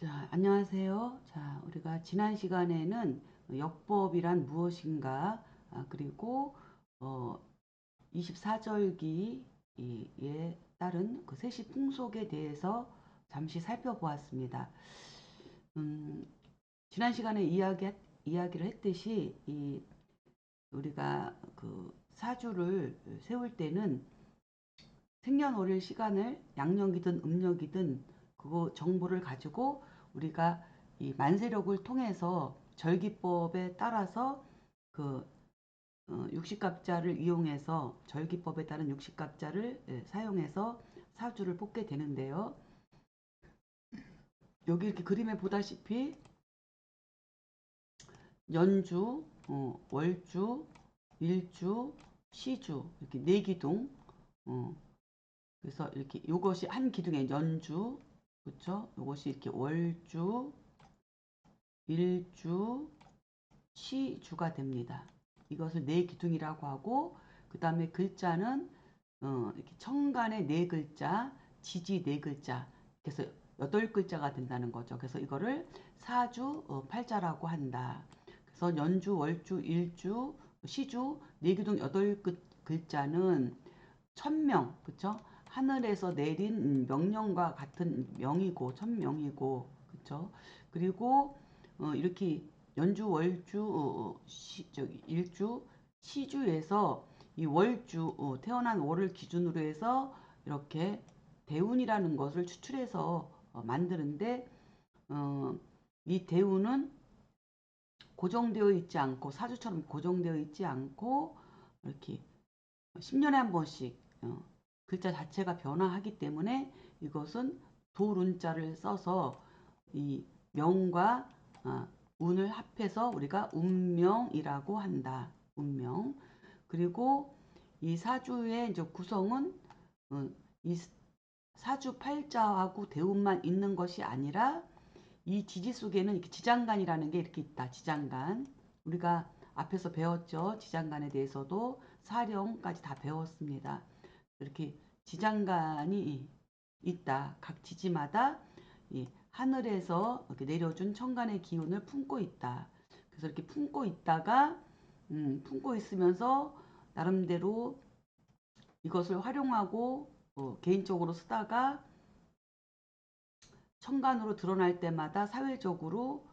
자, 안녕하세요. 자, 우리가 지난 시간에는 역법이란 무엇인가, 그리고 24절기에 따른 그 세시 풍속에 대해서 잠시 살펴보았습니다. 음, 지난 시간에 이야기를 했듯이 우리가 그 사주를 세울 때는 생년월일 시간을 양력이든 음력이든 그거 정보를 가지고 우리가 이 만세력을 통해서 절기법에 따라서 그 육식갑자를 이용해서 절기법에 따른 육식갑자를 사용해서 사주를 뽑게 되는데요. 여기 이렇게 그림에 보다시피 연주, 월주, 일주, 시주 이렇게 네 기둥. 그래서 이렇게 요것이 한 기둥의 연주, 그렇죠? 요것이 이렇게 월주, 일주, 시주가 됩니다. 이것을 네 기둥이라고 하고, 그 다음에 글자는 이렇게 천간의 네 글자, 지지 네 글자, 그래서 여덟 글자가 된다는 거죠. 그래서 이거를 사주 팔자라고 한다. 그래서 연주, 월주, 일주, 시주 네 기둥 여덟 글자는 천명, 그쵸? 하늘에서 내린 명령과 같은 명이고, 천명이고, 그쵸? 그리고, 이렇게 연주, 월주, 일주, 시주에서 이 월주, 태어난 월을 기준으로 해서 이렇게 대운이라는 것을 추출해서 만드는데, 어, 이 대운은 고정되어 있지 않고, 사주처럼 고정되어 있지 않고, 이렇게 10년에 한 번씩 글자 자체가 변화하기 때문에 이것은 도룬자를 써서 이 명과 운을 합해서 우리가 운명이라고 한다. 운명. 그리고 이 사주의 이제 구성은 이 사주 팔자하고 대운만 있는 것이 아니라 이 지지 속에는 이렇게 지장간이라는 게 이렇게 있다. 지장간. 우리가 앞에서 배웠죠. 지장간에 대해서도 사령까지 다 배웠습니다. 이렇게 지장간이 있다. 각 지지마다 이 하늘에서 이렇게 내려준 천간의 기운을 품고 있다. 그래서 이렇게 품고 있다가 품고 있으면서 나름대로 이것을 활용하고 개인적으로 쓰다가 천간으로 드러날 때마다 사회적으로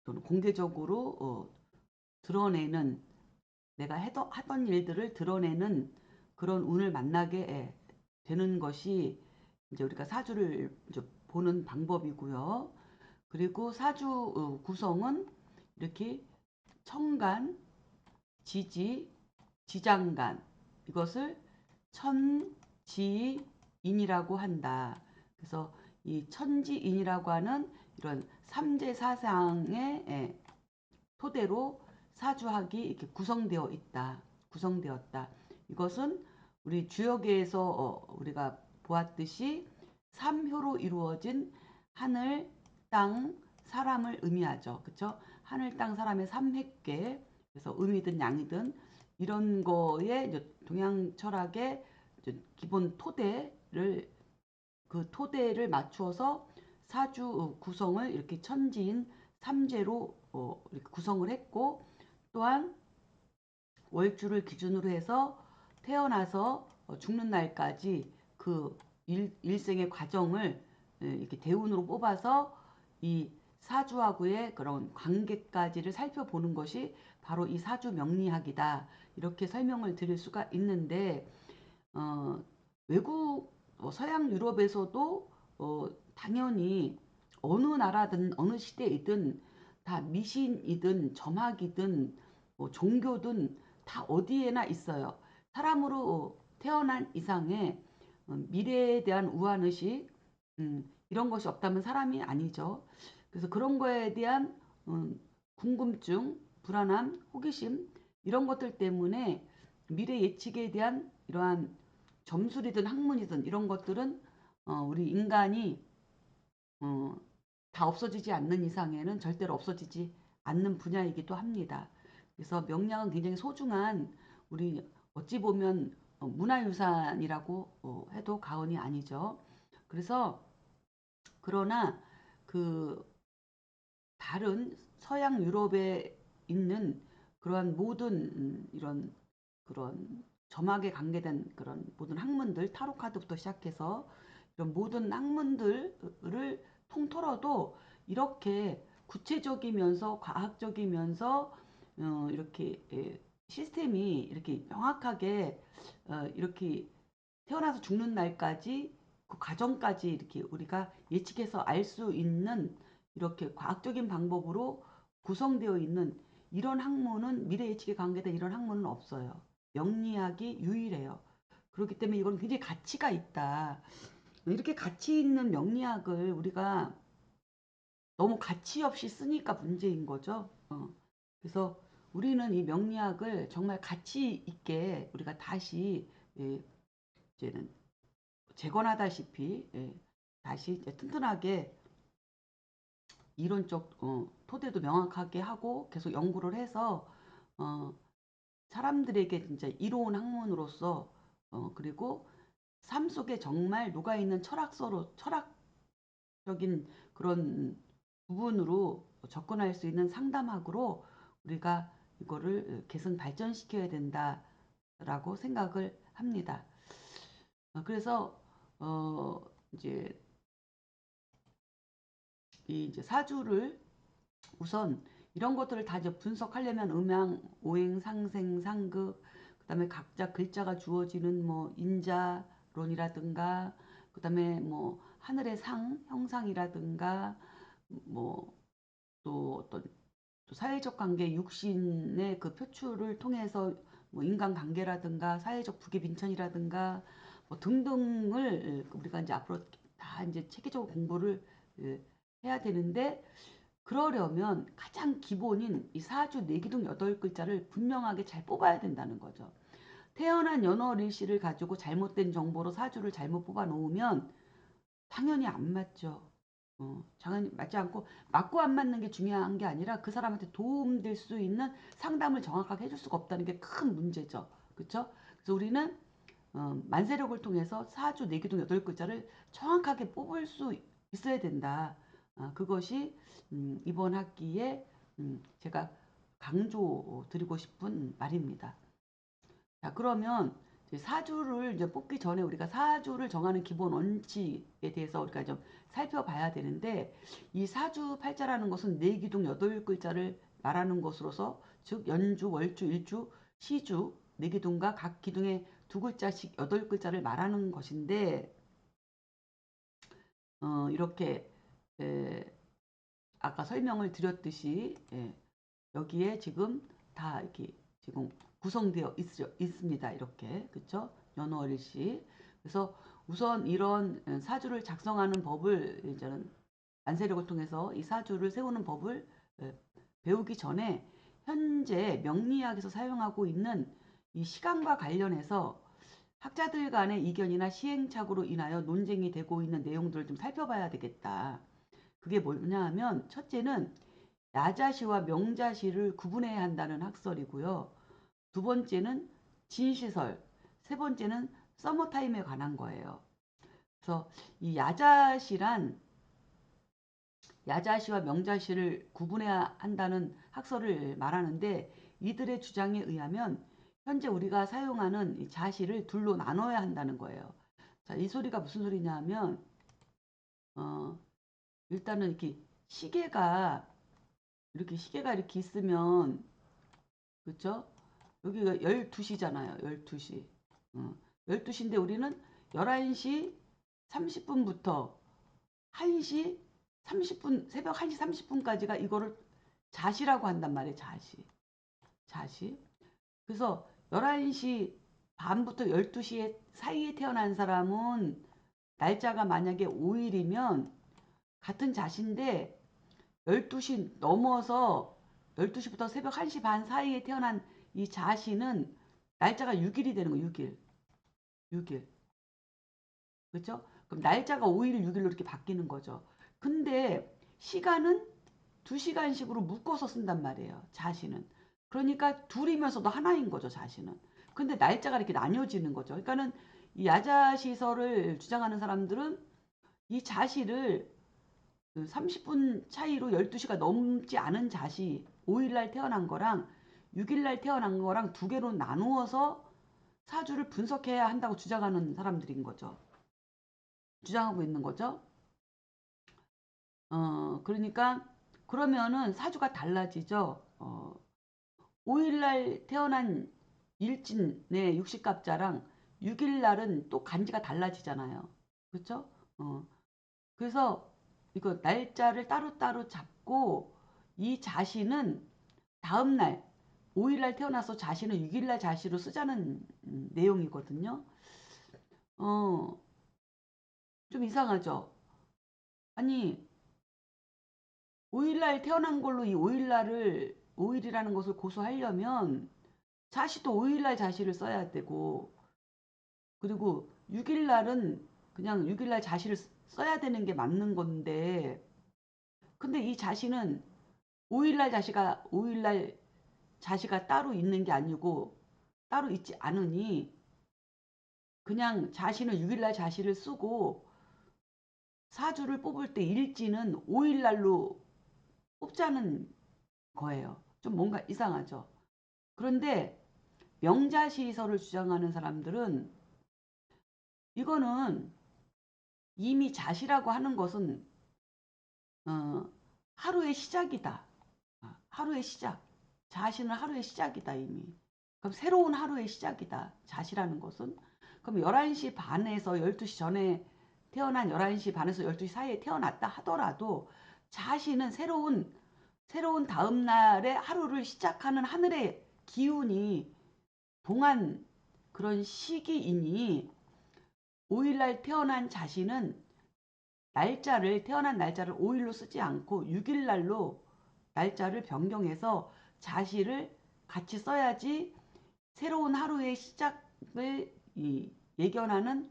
또는 공개적으로 드러내는 내가 하던 일들을 드러내는 그런 운을 만나게 되는 것이 이제 우리가 사주를 이제 보는 방법이고요. 그리고 사주 구성은 이렇게 천간, 지지, 지장간 이것을 천지인이라고 한다. 그래서 이 천지인이라고 하는 이런 삼재 사상의 토대로 사주학이 이렇게 구성되어 있다. 구성되었다. 이것은 우리 주역에서 우리가 보았듯이 삼효로 이루어진 하늘, 땅, 사람을 의미하죠. 그렇죠? 하늘, 땅, 사람의 삼획계. 그래서 음이든 양이든 이런 거에 이제 동양 철학의 이제 기본 토대를 그 토대를 맞추어서 사주 구성을 이렇게 천지인 삼재로 이렇게 구성을 했고, 또한 월주를 기준으로 해서 태어나서 죽는 날까지 그 일생의 과정을 이렇게 대운으로 뽑아서 이 사주하고의 그런 관계까지를 살펴보는 것이 바로 이 사주 명리학이다. 이렇게 설명을 드릴 수가 있는데, 어, 외국 서양 유럽에서도 당연히 어느 나라든 어느 시대이든 다 미신이든 점학이든 뭐 종교든 다 어디에나 있어요. 사람으로 태어난 이상의 미래에 대한 우환의식 이런 것이 없다면 사람이 아니죠. 그래서 그런 거에 대한 궁금증, 불안함, 호기심 이런 것들 때문에 미래 예측에 대한 이러한 점술이든 학문이든 이런 것들은 우리 인간이 어, 다 없어지지 않는 이상에는 절대로 없어지지 않는 분야이기도 합니다. 그래서 명량은 굉장히 소중한 우리 어찌 보면 문화유산이라고 해도 과언이 아니죠. 그래서 그러나 그 다른 서양 유럽에 있는 그러한 모든 이런 그런 점학에 관계된 그런 모든 학문들, 타로 카드부터 시작해서 이런 모든 학문들을 통틀어도 이렇게 구체적이면서 과학적이면서 이렇게 시스템이 이렇게 명확하게 이렇게 태어나서 죽는 날까지 그 과정까지 이렇게 우리가 예측해서 알 수 있는 이렇게 과학적인 방법으로 구성되어 있는 이런 학문은 미래 예측에 관계된 이런 학문은 없어요. 명리학이 유일해요. 그렇기 때문에 이건 굉장히 가치가 있다. 이렇게 가치 있는 명리학을 우리가 너무 가치 없이 쓰니까 문제인 거죠. 그래서 우리는 이 명리학을 정말 가치 있게 우리가 다시 이제는 재건하다시피 다시 이제 튼튼하게 이론적 토대도 명확하게 하고 계속 연구를 해서 어, 사람들에게 진짜 이로운 학문으로서 그리고 삶 속에 정말 녹아있는 철학적인 그런 부분으로 접근할 수 있는 상담학으로 우리가 이거를 계속 발전시켜야 된다라고 생각을 합니다. 그래서 이제 이 이제 사주를 우선 이런 것들을 다 이제 분석하려면 음양, 오행, 상생, 상극, 그다음에 각자 글자가 주어지는 뭐 인자론이라든가, 그다음에 뭐 하늘의 상, 형상이라든가, 뭐 또 어떤 또 사회적 관계, 육신의 그 표출을 통해서 뭐 인간관계라든가 사회적 부귀빈천이라든가 뭐 등등을 우리가 이제 앞으로 다 이제 체계적으로 공부를 해야 되는데 그러려면 가장 기본인 이 사주 내기둥 8글자를 분명하게 잘 뽑아야 된다는 거죠. 태어난 연월일시를 가지고 잘못된 정보로 사주를 잘못 뽑아 놓으면 당연히 안 맞죠. 당연히 맞지 않고 맞고 안 맞는 게 중요한 게 아니라 그 사람한테 도움될 수 있는 상담을 정확하게 해줄 수가 없다는 게 큰 문제죠. 그렇죠? 그래서 우리는 만세력을 통해서 사주 내기둥 8글자를 정확하게 뽑을 수 있어야 된다. 그것이 이번 학기에 제가 강조 드리고 싶은 말입니다. 자, 그러면 이제 사주를 이제 뽑기 전에 우리가 사주를 정하는 기본 원칙에 대해서 우리가 좀 살펴봐야 되는데 이 사주 팔자라는 것은 내기둥 8글자를 말하는 것으로서 즉 연주, 월주, 일주, 시주, 내기둥과 각 기둥에 2글자씩 8글자를 말하는 것인데 이렇게 에, 아까 설명을 드렸듯이 여기에 지금 다 이렇게 지금 구성되어 있습니다. 이렇게 그렇죠? 연월일시. 그래서 우선 이런 사주를 작성하는 법을 이제는 안세력을 통해서 이 사주를 세우는 법을 배우기 전에 현재 명리학에서 사용하고 있는 이 시간과 관련해서 학자들 간의 이견이나 시행착오로 인하여 논쟁이 되고 있는 내용들을 좀 살펴봐야 되겠다. 그게 뭐냐 하면 첫째는 야자시와 명자시를 구분해야 한다는 학설이고요. 두 번째는 진시설, 세 번째는 서머타임에 관한 거예요. 그래서 이 야자시와 명자시를 구분해야 한다는 학설을 말하는데 이들의 주장에 의하면 현재 우리가 사용하는 이 자시를 둘로 나눠야 한다는 거예요. 자, 이 소리가 무슨 소리냐 하면 어, 일단은 이렇게 시계가 이렇게 있으면 그렇죠? 여기가 12시잖아요. 12시. 12시인데 우리는 11시 30분부터 1시 30분, 새벽 1시 30분까지가 이거를 자시라고 한단 말이에요. 자시. 자시. 그래서 11시 반부터 12시에 사이에 태어난 사람은 날짜가 만약에 5일이면 같은 자신데 12시 넘어서 12시부터 새벽 1시 반 사이에 태어난 이 자신은 날짜가 6일이 되는 거예요. 6일. 6일. 그렇죠? 그럼 날짜가 5일, 6일로 이렇게 바뀌는 거죠. 근데 시간은 2시간씩으로 묶어서 쓴단 말이에요. 자신은. 그러니까 둘이면서도 하나인 거죠. 자신은. 근데 날짜가 이렇게 나뉘어지는 거죠. 그러니까는 이 야자시설을 주장하는 사람들은 이 자시를 그 30분 차이로 12시가 넘지 않은 자시 5일날 태어난 거랑 6일날 태어난 거랑 두 개로 나누어서 사주를 분석해야 한다고 주장하는 사람들인 거죠. 주장하고 있는 거죠. 그러니까 그러면은 사주가 달라지죠. 5일날 태어난 일진의 육식갑자랑 6일날은 또 간지가 달라지잖아요. 그렇죠? 그래서 이거 날짜를 따로따로 잡고 이 자신은 다음날 5일날 태어나서 자신은 6일날 자시로 쓰자는 내용이거든요. 어, 좀 이상하죠? 아니 5일날 태어난 걸로 이 5일날을 5일이라는 것을 고수하려면 자시도 5일날 자시를 써야 되고 그리고 6일날은 그냥 6일날 자시를 써야 되는 게 맞는 건데 근데 이 자시는 5일날 자시가 따로 있는 게 아니고 따로 있지 않으니 그냥 자시는 6일날 자시를 쓰고 사주를 뽑을 때 일지는 5일날로 뽑자는 거예요. 좀 뭔가 이상하죠. 그런데 명자시설을 주장하는 사람들은 이거는 이미 자시라고 하는 것은 어, 하루의 시작이다. 하루의 시작. 자시는 하루의 시작이다 이미. 그럼 새로운 하루의 시작이다. 자시라는 것은. 그럼 11시 반에서 12시 전에 태어난 11시 반에서 12시 사이에 태어났다 하더라도 자시는 새로운 다음 날의 하루를 시작하는 하늘의 기운이 동한 그런 시기이니 5일날 태어난 자신은 태어난 날짜를 5일로 쓰지 않고 6일날로 날짜를 변경해서 자시를 같이 써야지 새로운 예견하는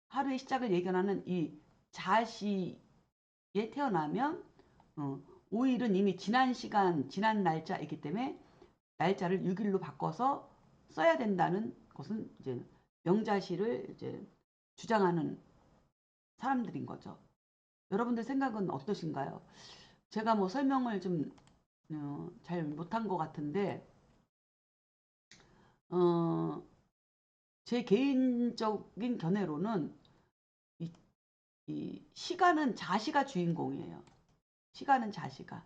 하루의 시작을 예견하는 이 자시에 태어나면 5일은 이미 지난 날짜이기 때문에 날짜를 6일로 바꿔서 써야 된다는 것은 이제 명자시를 이제 주장하는 사람들인 거죠. 여러분들 생각은 어떠신가요? 제가 뭐 설명을 좀 잘 못한 것 같은데 어, 제 개인적인 견해로는 이, 이 시간은 자시가 주인공이에요. 시간은 자시가.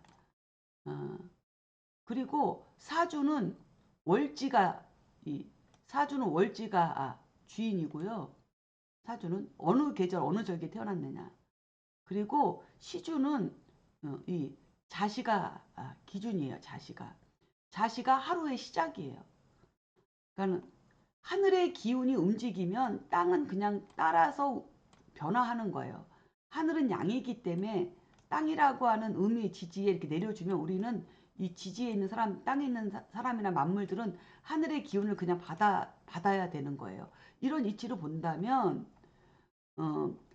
어, 그리고 월지가 이 사주는 월지가 주인이고요. 사주는 어느 계절 어느 절기에 태어났느냐. 그리고 시주는 이 자시가 기준이에요. 자시가 하루의 시작이에요. 그러니까 하늘의 기운이 움직이면 땅은 그냥 따라서 변화하는 거예요. 하늘은 양이기 때문에 땅이라고 하는 의미 지지에 이렇게 내려주면 우리는 이 지지에 있는 사람, 땅에 있는 사람이나 만물들은 하늘의 기운을 그냥 받아야 되는 거예요. 이런 이치로 본다면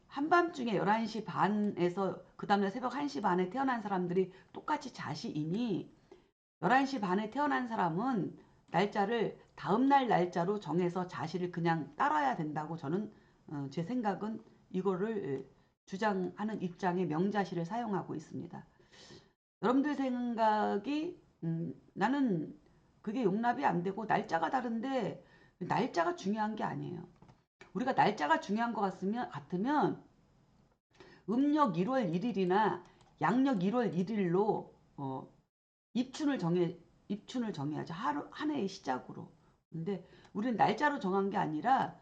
한밤중에 11시 반에서 그 다음날 새벽 1시 반에 태어난 사람들이 똑같이 자시이니 11시 반에 태어난 사람은 날짜를 다음날 날짜로 정해서 자시를 그냥 따라야 된다고 저는 제 생각은 이거를 주장하는 입장에 명자시를 사용하고 있습니다. 여러분들 생각이 나는 그게 용납이 안 되고 날짜가 다른데 날짜가 중요한 게 아니에요. 우리가 날짜가 중요한 것 같으면 음력 1월 1일이나 양력 1월 1일로 입춘을 정해야죠. 한 해의 시작으로. 근데 우리는 날짜로 정한 게 아니라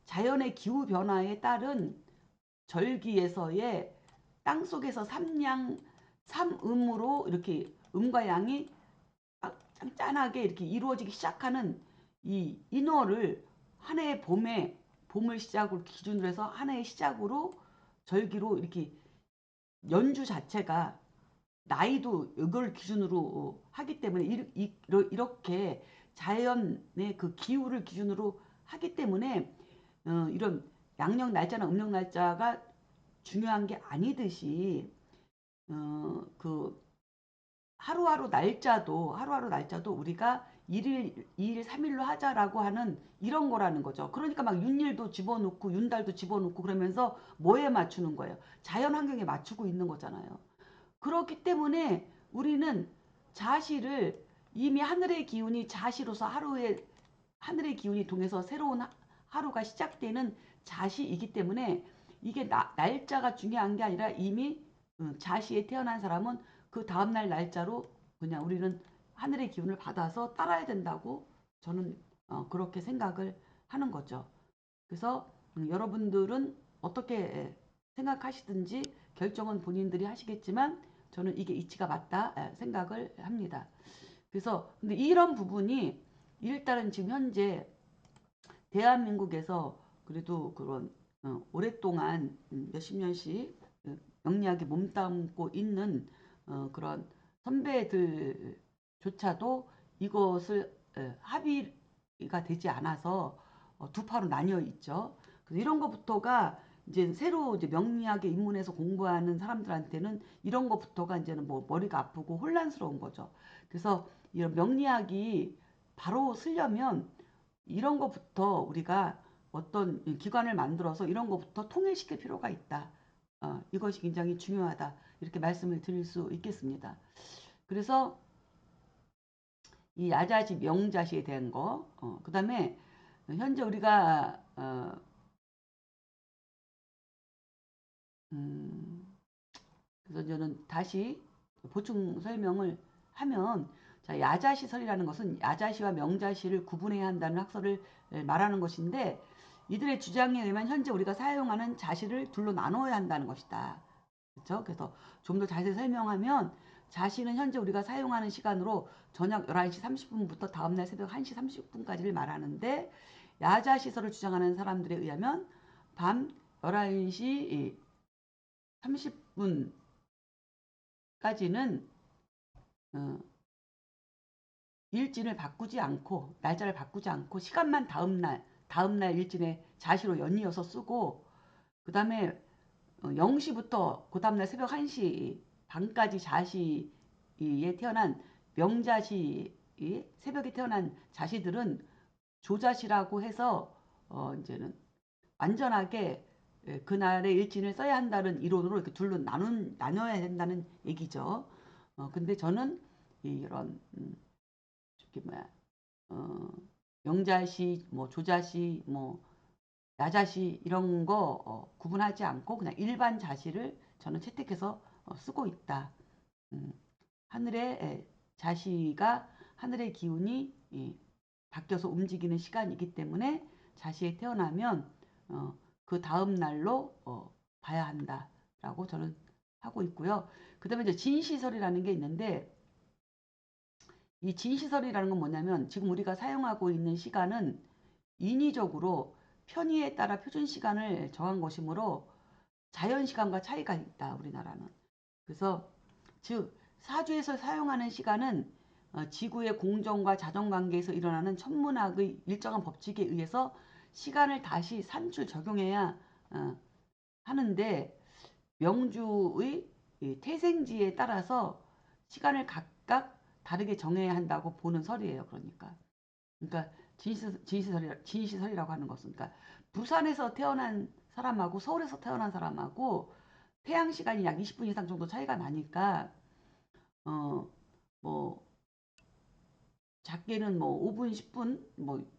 자연의 기후 변화에 따른 절기에서의 땅속에서 삼음으로 이렇게 음과 양이 짠짠하게 이렇게 이루어지기 시작하는 이 인월을 한 해의 봄을 시작으로 기준으로 해서 한 해의 시작으로 절기로 이렇게 연주 자체가 나이도 이걸 기준으로 하기 때문에 이렇게 자연의 그 기후를 기준으로 하기 때문에 이런 양력 날짜나 음력 날짜가 중요한 게 아니듯이 그 하루하루 날짜도 우리가 1일, 2일, 3일로 하자라고 하는 이런 거라는 거죠. 그러니까 막 윤일도 집어넣고 윤달도 집어넣고 그러면서 뭐에 맞추는 거예요? 자연 환경에 맞추고 있는 거잖아요. 그렇기 때문에 우리는 자시를 이미 하늘의 기운이 자시로서 하루에 하늘의 기운이 통해서 새로운 하루가 시작되는 자시이기 때문에 이게 날짜가 중요한 게 아니라 이미 자시에 태어난 사람은 그 다음날 날짜로 그냥 우리는 하늘의 기운을 받아서 따라야 된다고 저는 그렇게 생각을 하는 거죠. 그래서 여러분들은 어떻게 생각하시든지 결정은 본인들이 하시겠지만 저는 이게 이치가 맞다 생각을 합니다. 그래서 근데 이런 부분이 일단은 지금 현재 대한민국에서 그래도 그런 오랫동안 몇십 년씩 영리하게 몸담고 있는 그런 선배들조차도 이것을 합의가 되지 않아서 두 파로 나뉘어 있죠. 그래서 이런 것부터가 이제 새로 이제 명리학에 입문해서 공부하는 사람들한테는 이런 것부터가 이제는 뭐 머리가 아프고 혼란스러운 거죠. 그래서 이런 명리학이 바로 쓰려면 이런 것부터 우리가 어떤 기관을 만들어서 이런 것부터 통일시킬 필요가 있다. 이것이 굉장히 중요하다. 이렇게 말씀을 드릴 수 있겠습니다. 그래서 이 야자시, 명자시에 대한 거, 그 다음에 현재 우리가 그래서 저는 다시 보충 설명을 하면 자, 야자시설이라는 것은 야자시와 명자시를 구분해야 한다는 학설을 말하는 것인데 이들의 주장에 의하면 현재 우리가 사용하는 자시를 둘로 나눠야 한다는 것이다. 그렇죠? 그래서 좀 더 자세히 설명하면 자시는 현재 우리가 사용하는 시간으로 저녁 11시 30분부터 다음날 새벽 1시 30분까지를 말하는데 야자시설을 주장하는 사람들에 의하면 밤 11시 30분 까지는 일진을 바꾸지 않고 날짜를 바꾸지 않고 시간만 다음날 일진의 자시로 연이어서 쓰고 그 다음에 0시부터 그 다음날 새벽 1시 반까지 자시에 태어난 명자시 새벽에 태어난 자시들은 조자시라고 해서 이제는 완전하게 그날의 일진을 써야 한다는 이론으로 이렇게 둘로 나눠야 된다는 얘기죠. 근데 저는 이런 저기 뭐야 명자시, 뭐 조자시, 뭐 야자시 이런 거 구분하지 않고 그냥 일반 자시를 저는 채택해서 쓰고 있다. 음, 하늘의 자시가 하늘의 기운이 바뀌어서 움직이는 시간이기 때문에 자시에 태어나면 그 다음 날로 봐야 한다라고 저는 하고 있고요. 그 다음에 이제 진시설이라는 게 있는데 이 진시설이라는 건 뭐냐면 지금 우리가 사용하고 있는 시간은 인위적으로 편의에 따라 표준 시간을 정한 것이므로 자연 시간과 차이가 있다. 우리나라는. 그래서 즉 사주에서 사용하는 시간은 지구의 공정과 자정관계에서 일어나는 천문학의 일정한 법칙에 의해서 시간을 다시 산출 적용해야 하는데 명주의 태생지에 따라서 시간을 각각 다르게 정해야 한다고 보는 설이에요. 그러니까 진시설이라고 하는 것은 그러니까 부산에서 태어난 사람하고 서울에서 태어난 사람하고 태양 시간이 약 20분 이상 정도 차이가 나니까 뭐 작게는 뭐 5분, 10분 뭐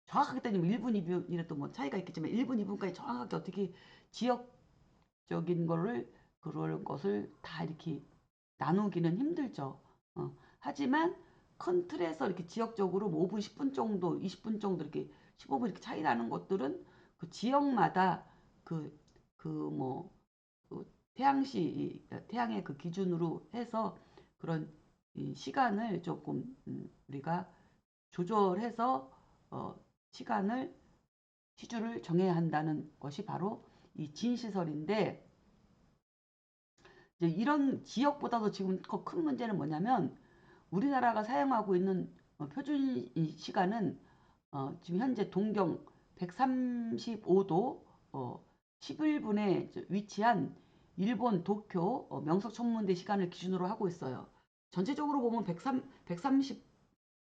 정확하게 따지면 1분, 2분이라도 뭐 차이가 있겠지만 1분, 2분까지 정확하게 어떻게 지역적인 거를 그런 것을 다 이렇게 나누기는 힘들죠. 하지만 큰 틀에서 이렇게 지역적으로 뭐 5분, 10분 정도, 20분 정도 이렇게 15분 이렇게 차이 나는 것들은 그 지역마다 뭐 태양시 태양의 그 기준으로 해서 그런 시간을 조금 우리가 조절해서 시간을 시주를 정해야 한다는 것이 바로 이 진시설인데 이제 이런 지역보다도 지금 더 큰 문제는 뭐냐면 우리나라가 사용하고 있는 표준 시간은 지금 현재 동경 135도 11분에 위치한 일본 도쿄 명석천문대 시간을 기준으로 하고 있어요. 전체적으로 보면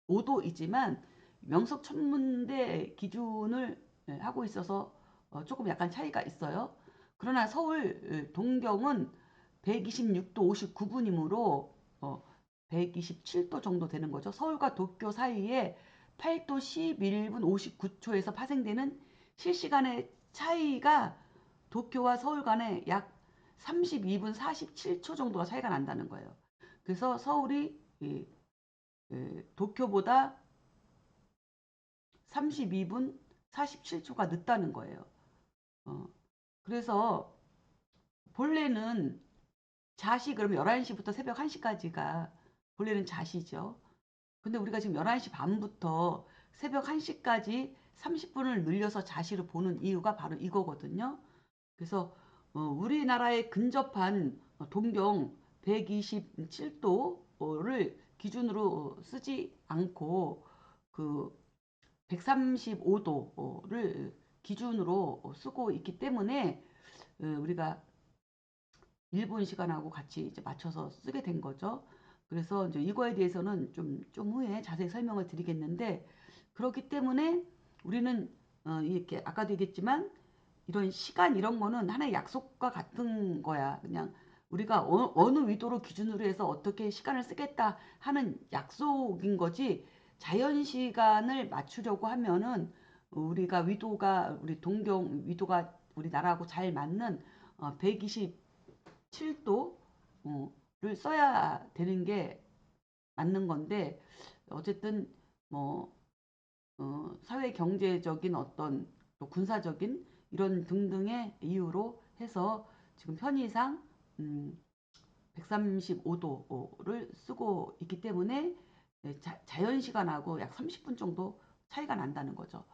135도이지만 명석천문대 기준을 하고 있어서 조금 약간 차이가 있어요. 그러나 서울 동경은 126도 59분이므로 127도 정도 되는 거죠. 서울과 도쿄 사이에 8도 11분 59초에서 파생되는 실시간의 차이가 도쿄와 서울 간에 약 32분 47초 정도가 차이가 난다는 거예요. 그래서 서울이 도쿄보다 32분 47초가 늦다는 거예요. 그래서 본래는 자시 그러면 11시부터 새벽 1시까지가 본래는 자시죠. 근데 우리가 지금 11시 반부터 새벽 1시까지 30분을 늘려서 자시를 보는 이유가 바로 이거거든요. 그래서 우리나라에 근접한 동경 127도를 기준으로 쓰지 않고 그 135도를 기준으로 쓰고 있기 때문에 우리가 일본 시간하고 같이 이제 맞춰서 쓰게 된 거죠. 그래서 이제 이거에 대해서는 좀 후에 자세히 설명을 드리겠는데, 그렇기 때문에 우리는 이렇게 아까도 얘기했지만 이런 시간 이런 거는 하나의 약속과 같은 거야. 그냥 우리가 어느 위도로 기준으로 해서 어떻게 시간을 쓰겠다 하는 약속인 거지, 자연 시간을 맞추려고 하면은 우리가 위도가 우리 동경 위도가 우리나라하고 잘 맞는 127도를 써야 되는 게 맞는 건데, 어쨌든 뭐 사회 경제적인 어떤 또 군사적인 이런 등등의 이유로 해서 지금 편의상 135도를 쓰고 있기 때문에 자연 시간하고 약 30분 정도 차이가 난다는 거죠.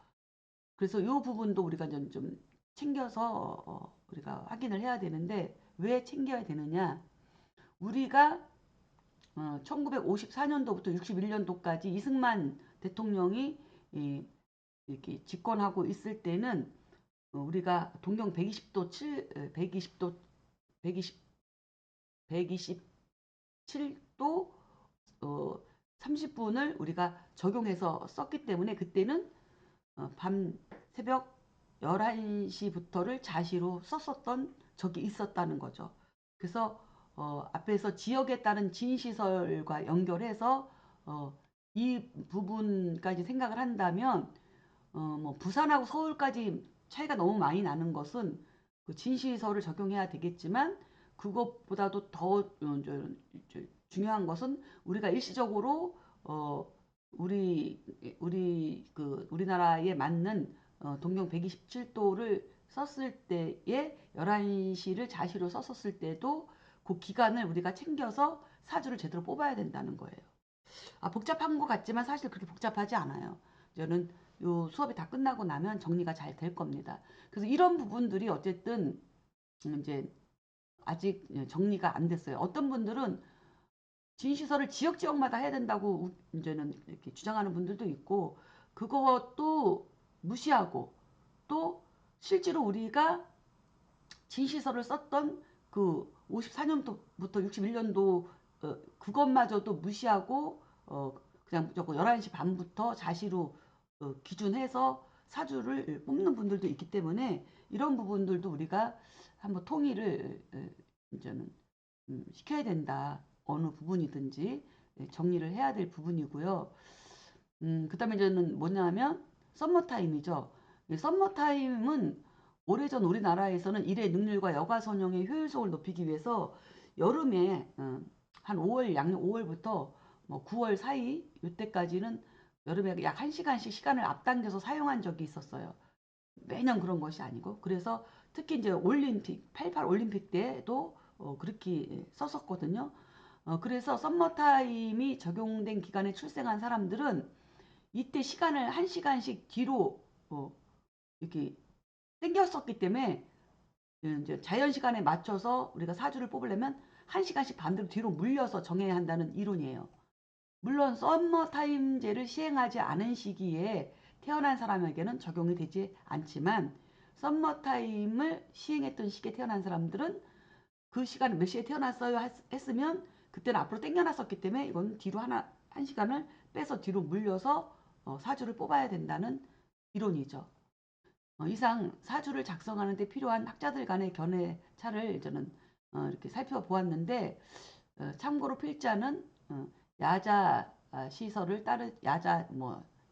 그래서 이 부분도 우리가 좀 챙겨서 우리가 확인을 해야 되는데, 왜 챙겨야 되느냐? 우리가 1954년도부터 61년도까지 이승만 대통령이 이렇게 집권하고 있을 때는 우리가 동경 120도 120도 120 127도 30분을 우리가 적용해서 썼기 때문에 그때는 밤 새벽 11시부터를 자시로 썼었던 적이 있었다는 거죠. 그래서 앞에서 지역에 따른 진시설과 연결해서 이 부분까지 생각을 한다면 뭐 부산하고 서울까지 차이가 너무 많이 나는 것은 그 진시설을 적용해야 되겠지만, 그것보다도 더 중요한 것은 우리가 일시적으로 우리나라에 맞는 동경 127도를 썼을 때에 11시를 자시로 썼었을 때도 그 기간을 우리가 챙겨서 사주를 제대로 뽑아야 된다는 거예요. 복잡한 것 같지만 사실 그렇게 복잡하지 않아요. 저는 요 수업이 다 끝나고 나면 정리가 잘 될 겁니다. 그래서 이런 부분들이 어쨌든 이제 아직 정리가 안 됐어요. 어떤 분들은 진시설을 지역마다 해야 된다고 이제는 이렇게 주장하는 분들도 있고, 그것도 무시하고, 또 실제로 우리가 진시설을 썼던 그 54년도부터 61년도 그것마저도 무시하고 그냥 무조건 11시 반부터 자시로 기준해서 사주를 뽑는 분들도 있기 때문에, 이런 부분들도 우리가 한번 통일을 이제는 시켜야 된다. 어느 부분이든지 정리를 해야 될 부분이고요. 그 다음에 이제는 뭐냐면 썸머타임이죠. 썸머타임은 오래전 우리나라에서는 일의 능률과 여가 선용의 효율성을 높이기 위해서 여름에 한 5월 양력 5월부터 뭐 9월 사이 이때까지는 여름에 약 1시간씩 시간을 앞당겨서 사용한 적이 있었어요. 매년 그런 것이 아니고. 그래서 특히 이제 올림픽 88 올림픽 때도 그렇게 썼었거든요. 그래서 썸머타임이 적용된 기간에 출생한 사람들은 이때 시간을 1시간씩 뒤로 이렇게 당겼었기 때문에 이제 자연 시간에 맞춰서 우리가 사주를 뽑으려면 1시간씩 반대로 뒤로 물려서 정해야 한다는 이론이에요. 물론 썸머타임제를 시행하지 않은 시기에 태어난 사람에게는 적용이 되지 않지만, 썸머타임을 시행했던 시기에 태어난 사람들은 그 시간에 몇 시에 태어났어요 했으면 그때는 앞으로 당겨놨었기 때문에 이건 뒤로 한 시간을 빼서 뒤로 물려서 사주를 뽑아야 된다는 이론이죠. 이상 사주를 작성하는 데 필요한 학자들 간의 견해 차를 저는 이렇게 살펴보았는데 참고로 필자는 야자 시설을 야자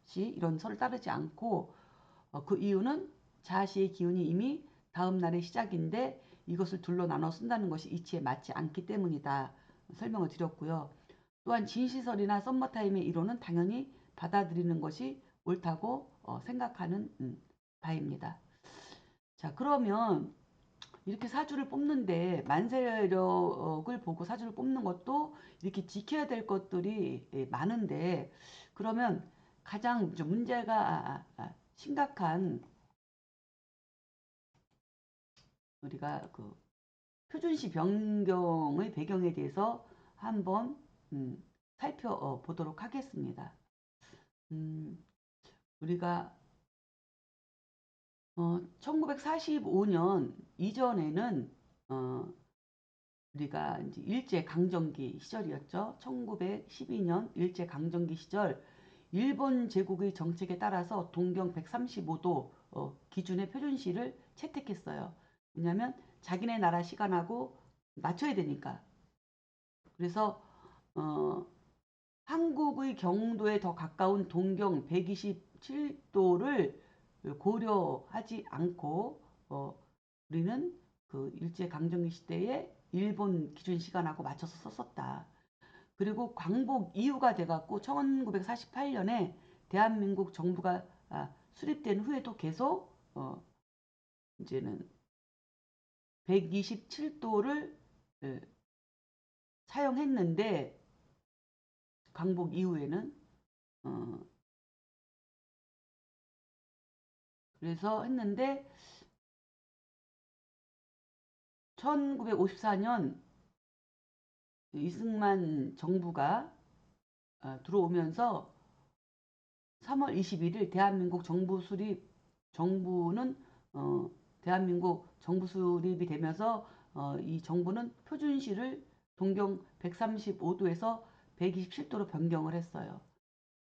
시 이런 설을 따르지 않고 그 이유는 자시의 기운이 이미 다음 날의 시작인데 이것을 둘로 나눠 쓴다는 것이 이치에 맞지 않기 때문이다. 설명을 드렸고요. 또한 진시설이나 썸머타임의 이론은 당연히 받아들이는 것이 옳다고 생각하는 바입니다. 자, 그러면 이렇게 사주를 뽑는데 만세력을 보고 사주를 뽑는 것도 이렇게 지켜야 될 것들이 많은데 그러면 가장 문제가 심각한 우리가 그 표준시 변경의 배경에 대해서 한번 살펴보도록 하겠습니다. 우리가 1945년 이전에는 우리가 이제 일제강점기 시절이었죠. 1912년 일제강점기 시절 일본 제국의 정책에 따라서 동경 135도 기준의 표준시를 채택했어요. 왜냐하면 자기네 나라 시간하고 맞춰야 되니까. 그래서 한국의 경도에 더 가까운 동경 127도를 고려하지 않고 우리는 그 일제강점기 시대에 일본 기준 시간하고 맞춰서 썼었다. 그리고 광복 이후가 돼갖고 1948년에 대한민국 정부가 수립된 후에도 계속 이제는 127도를 사용했는데 광복 이후에는 그래서 했는데 1954년 이승만 정부가 들어오면서 3월 21일 대한민국 정부는 대한민국 정부 수립이 되면서 이 정부는 표준시를 동경 135도에서 127도로 변경을 했어요.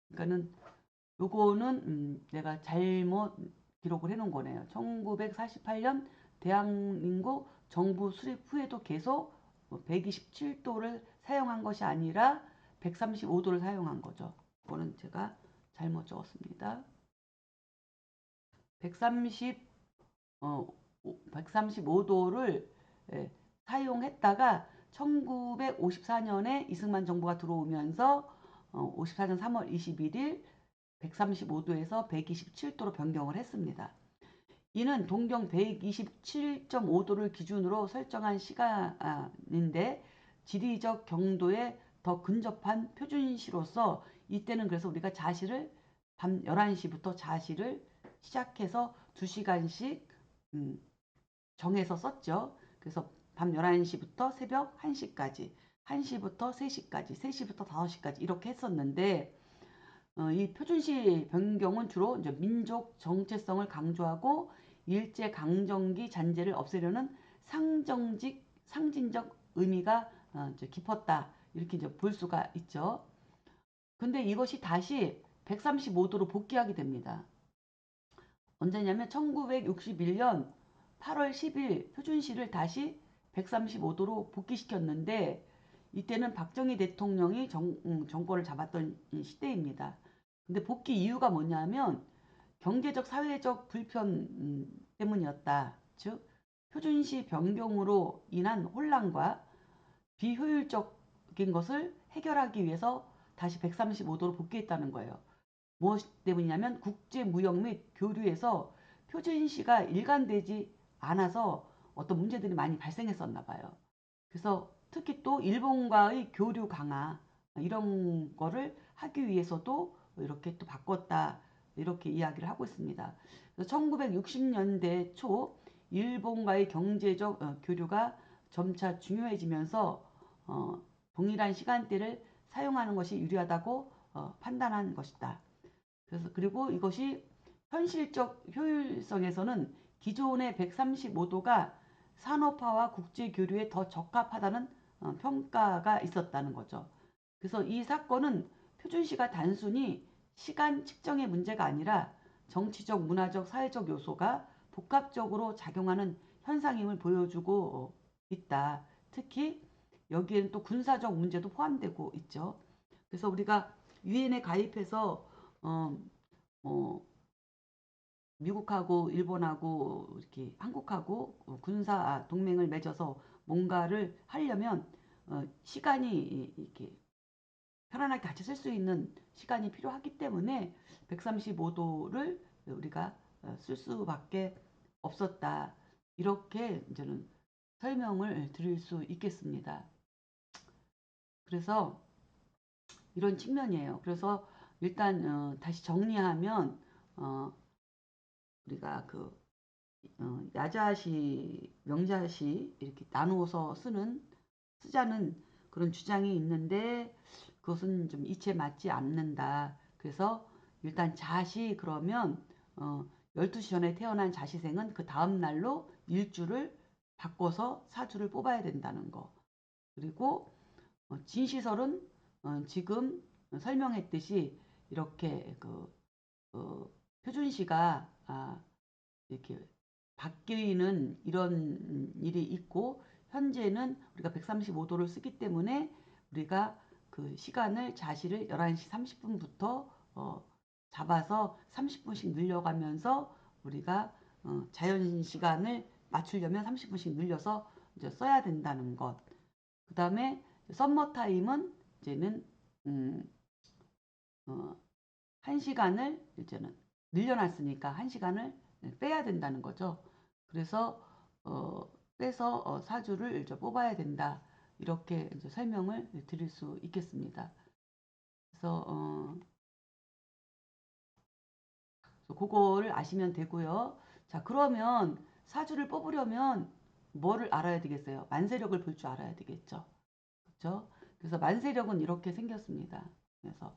그러니까는 요거는 내가 잘못 기록을 해놓은 거네요. 1948년 대한민국 정부 수립 후에도 계속 127도를 사용한 것이 아니라 135도를 사용한 거죠. 그거는 제가 잘못 적었습니다. 135도를 사용했다가 1954년에 이승만 정부가 들어오면서 54년 3월 21일 135도에서 127도로 변경을 했습니다. 이는 동경 127.5도를 기준으로 설정한 시간인데 지리적 경도에 더 근접한 표준시로서 이때는 그래서 우리가 자시를 밤 11시부터 자시를 시작해서 2시간씩 정해서 썼죠. 그래서 밤 11시부터 새벽 1시까지, 1시부터 3시까지, 3시부터 5시까지 이렇게 했었는데 이 표준시 변경은 주로 이제 민족 정체성을 강조하고 일제 강점기 잔재를 없애려는 상징적 의미가 이제 깊었다. 이렇게 이제 볼 수가 있죠. 근데 이것이 다시 135도로 복귀하게 됩니다. 언제냐면 1961년 8월 10일 표준시를 다시 135도로 복귀시켰는데 이때는 박정희 대통령이 정권을 잡았던 시대입니다. 근데 복귀 이유가 뭐냐면 경제적 사회적 불편 때문이었다. 즉 표준시 변경으로 인한 혼란과 비효율적인 것을 해결하기 위해서 다시 135도로 복귀했다는 거예요. 무엇 때문이냐면 국제무역 및 교류에서 표준시가 일관되지 않아서 어떤 문제들이 많이 발생했었나 봐요. 그래서 특히 또 일본과의 교류 강화 이런 거를 하기 위해서도 이렇게 또 바꿨다. 이렇게 이야기를 하고 있습니다. 1960년대 초 일본과의 경제적 교류가 점차 중요해지면서 동일한 시간대를 사용하는 것이 유리하다고 판단한 것이다. 그래서 그리고 이것이 현실적 효율성에서는 기존의 135도가 산업화와 국제교류에 더 적합하다는 평가가 있었다는 거죠. 그래서 이 사건은 표준시가 단순히 시간 측정의 문제가 아니라 정치적, 문화적, 사회적 요소가 복합적으로 작용하는 현상임을 보여주고 있다. 특히 여기에는 또 군사적 문제도 포함되고 있죠. 그래서 우리가 유엔에 가입해서 어, 어, 미국하고 일본하고 이렇게 한국하고 군사 동맹을 맺어서 뭔가를 하려면 시간이 이렇게 편안하게 같이 쓸 수 있는 시간이 필요하기 때문에 135도를 우리가 쓸 수밖에 없었다. 이렇게 이제는 설명을 드릴 수 있겠습니다. 그래서 이런 측면이에요. 그래서 일단 다시 정리하면 우리가 그 야자시, 명자시 이렇게 나누어서 쓰자는 그런 주장이 있는데 그것은 좀 이치에 맞지 않는다. 그래서 일단 자시 그러면 12시 전에 태어난 자시생은 그 다음 날로 일주를 바꿔서 사주를 뽑아야 된다는 거. 그리고 진시설은 지금 설명했듯이 이렇게 표준시가 이렇게 바뀌는 이런 일이 있고 현재는 우리가 135도를 쓰기 때문에 우리가 그 시간을 자시를 11시 30분부터 잡아서 30분씩 늘려가면서 우리가 자연 시간을 맞추려면 30분씩 늘려서 이제 써야 된다는 것. 그 다음에 썸머 타임은 이제는 어, 1시간을 이제는 늘려놨으니까 1시간을 빼야 된다는 거죠. 그래서 빼서 사주를 이제 뽑아야 된다. 이렇게 이제 설명을 드릴 수 있겠습니다. 그래서 그거를 아시면 되고요. 자, 그러면 사주를 뽑으려면 뭐를 알아야 되겠어요? 만세력을 볼 줄 알아야 되겠죠. 그렇죠? 그래서 만세력은 이렇게 생겼습니다. 그래서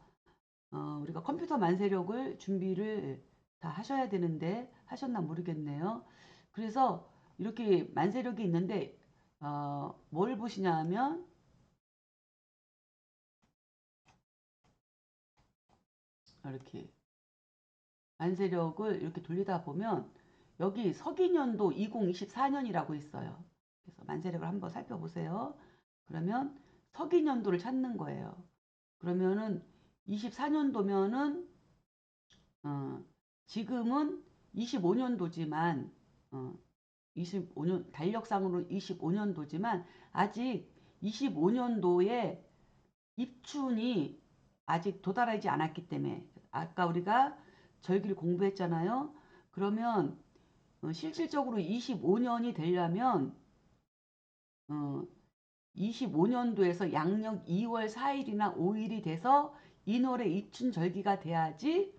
우리가 컴퓨터 만세력을 준비를 다 하셔야 되는데 하셨나 모르겠네요. 그래서 이렇게 만세력이 있는데 뭘 보시냐 하면 이렇게 만세력을 이렇게 돌리다 보면 여기 서기년도 2024년이라고 있어요. 그래서 만세력을 한번 살펴보세요. 그러면 서기년도를 찾는 거예요. 그러면은 24년도면은 지금은 25년도지만 25년 달력상으로 25년도지만 아직 25년도에 입춘이 아직 도달하지 않았기 때문에 아까 우리가 절기를 공부했잖아요. 그러면 실질적으로 25년이 되려면 25년도에서 양력 2월 4일이나 5일이 돼서 인월의 입춘 절기가 돼야지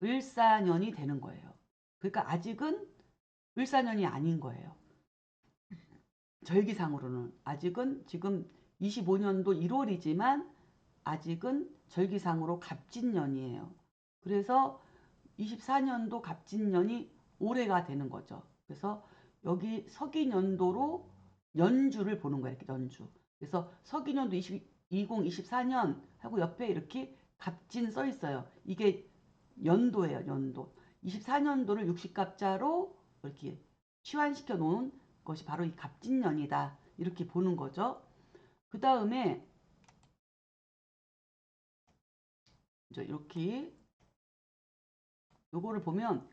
을사년이 되는 거예요. 그러니까 아직은 을사년이 아닌 거예요. 절기상으로는 아직은 지금 25년도 1월이지만 아직은 절기상으로 갑진년이에요. 그래서 24년도 갑진년이 올해가 되는 거죠. 그래서 여기 서기년도로 연주를 보는 거예요. 이렇게 연주. 그래서 서기년도 2024년 하고 옆에 이렇게 갑진 써 있어요. 이게 연도예요. 연도. 24년도를 60갑자로 이렇게 치환시켜 놓은 것이 바로 이 갑진년이다. 이렇게 보는 거죠. 그 다음에 이렇게 요거를 보면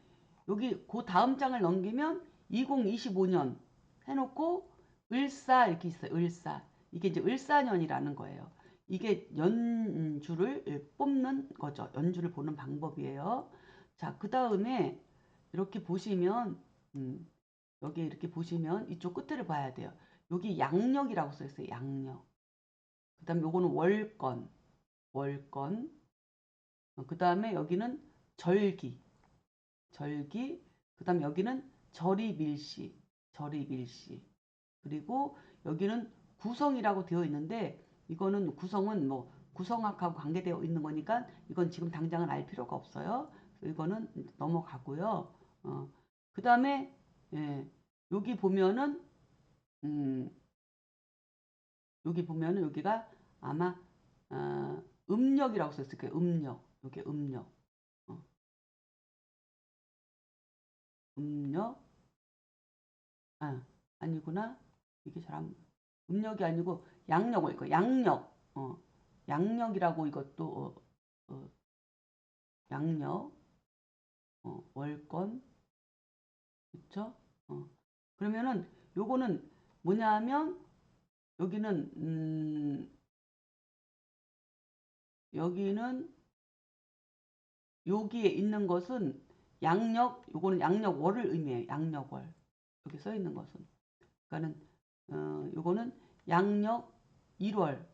여기 그 다음 장을 넘기면 2025년 해놓고 을사 이렇게 있어요. 을사. 이게 이제 을사년이라는 거예요. 이게 연주를 뽑는 거죠. 연주를 보는 방법이에요. 자, 그 다음에 이렇게 보시면 여기 이렇게 보시면 이쪽 끝을 봐야 돼요. 여기 양력이라고 써 있어요. 양력. 그 다음에 요거는 월건. 월건. 그 다음에 여기는 절기. 절기. 그 다음에 여기는 절이밀시. 절이밀시. 그리고 여기는 구성이라고 되어 있는데 이거는 구성은 뭐 구성학하고 관계되어 있는 거니까 이건 지금 당장은 알 필요가 없어요. 이거는 넘어가고요. 그 다음에 예, 여기 보면은 음, 여기 보면은 여기가 아마 음력이라고 썼을 거예요. 음력. 여기 음력. 어, 음력. 아, 아니구나. 이게 음력이 아니고 양력 이거 양력 양력이라고 이것도 양력 월권 그쵸? 그러면은 요거는 뭐냐면 여기는 여기에 있는 것은 양력 요거는 양력월을 의미해요. 양력월 여기 써 있는 것은 그러니까는 요거는 양력 1월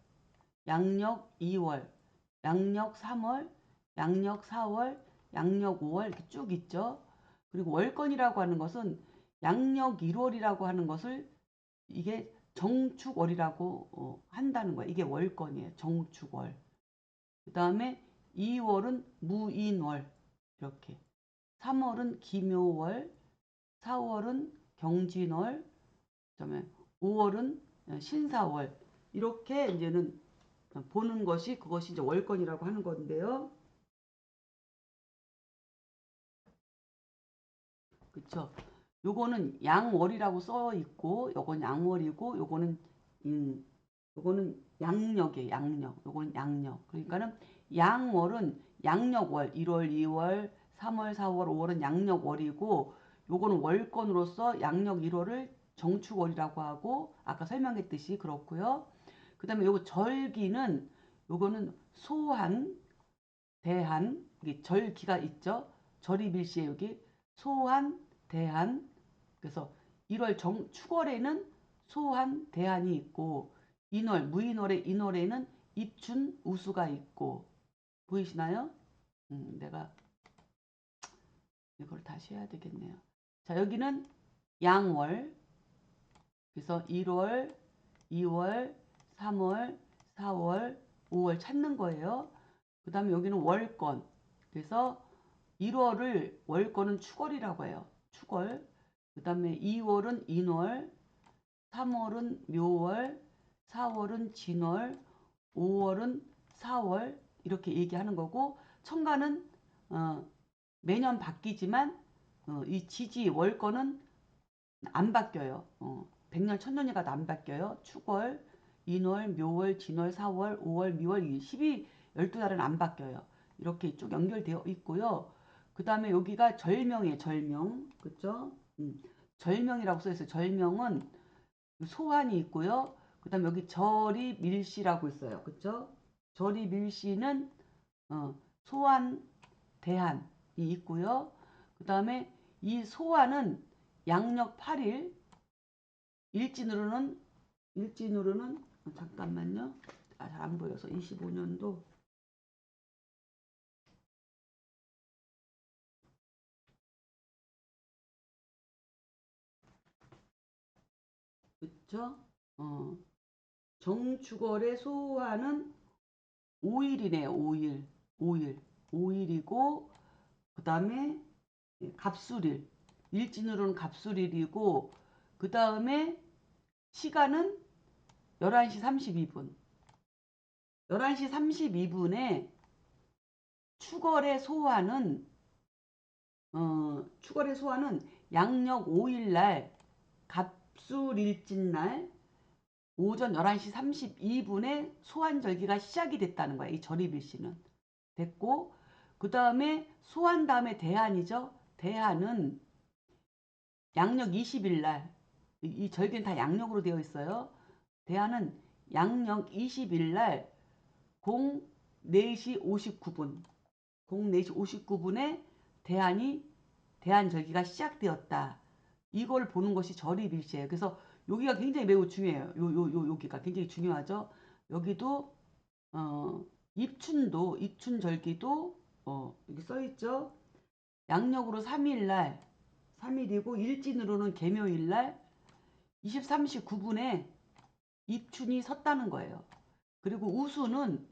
양력 2월 양력 3월 양력 4월 양력 5월 이렇게 쭉 있죠. 그리고 월건이라고 하는 것은 양력 1월이라고 하는 것을 이게 정축월이라고 한다는 거예요. 이게 월건이에요. 정축월. 그 다음에 2월은 무인월 이렇게 3월은 기묘월 4월은 경진월 그다음에 5월은 신사월 이렇게 이제는 보는 것이 그것이 이제 월건이라고 하는 건데요. 그쵸? 요거는 양월이라고 써 있고 요건 양월이고 요거는 양력이에요. 양력. 요거는 양력. 그러니까는 양월은 양력월 1월, 2월, 3월, 4월, 5월은 양력월이고 요거는 월건으로서 양력 1월을 정축월이라고 하고 아까 설명했듯이 그렇고요. 그다음에 요거 절기는 요거는 소한, 대한, 이게 절기가 있죠. 절이밀시에 여기 소한, 대한. 그래서 1월 축월에는 소한, 대한이 있고 인월, 무인월의 인월에는 입춘, 우수가 있고 보이시나요? 내가 이걸 다시 해야 되겠네요. 자, 여기는 양월. 그래서 1월, 2월, 3월, 4월, 5월 찾는 거예요. 그 다음에 여기는 월건. 그래서 1월을 월건은 축월이라고 해요. 축월. 그 다음에 2월은 인월, 3월은 묘월, 4월은 진월, 5월은 4월 이렇게 얘기하는 거고 천간은 매년 바뀌지만 이 지지 월건은 안 바뀌어요. 백년 천년이 가도 안 바뀌어요. 축월, 인월, 묘월, 진월, 4월, 5월, 미월, 12달은 안 바뀌어요. 이렇게 쭉 연결되어 있고요. 그 다음에 여기가 절명이에요. 절명. 그쵸? 절명이라고 써 있어요. 절명은 소환이 있고요. 그 다음에 여기 절이 밀시라고 있어요. 그쵸? 절이 밀시는 소환, 대한이 있고요. 그 다음에 이 소환은 양력 8일, 일진으로는 잠깐만요. 잘 안 보여서 25년도 그쵸? 정축월의 소환은 5일이네요. 5일. 5일. 5일이고 그 다음에 갑술일. 일진으로는 갑술일이고 그 다음에 시간은 11시 32분. 11시 32분에 축월의 소환은 양력 5일날 갑술일진날 오전 11시 32분에 소환절기가 시작이 됐다는 거예요. 이 절입일시는. 됐고 그 다음에 소환 다음에 대한이죠. 대한은 양력 20일날 이 절기는 다 양력으로 되어 있어요. 대한은 양력 20일날 04시 59분 04시 59분에 대한절기가 시작되었다. 이걸 보는 것이 절입일시예요. 그래서 여기가 굉장히 매우 중요해요. 여기가 굉장히 중요하죠. 여기도 입춘절기도 여기 써있죠. 양력으로 3일날 3일이고 일진으로는 개묘일날 23시 9분에 입춘이 섰다는 거예요. 그리고 우수는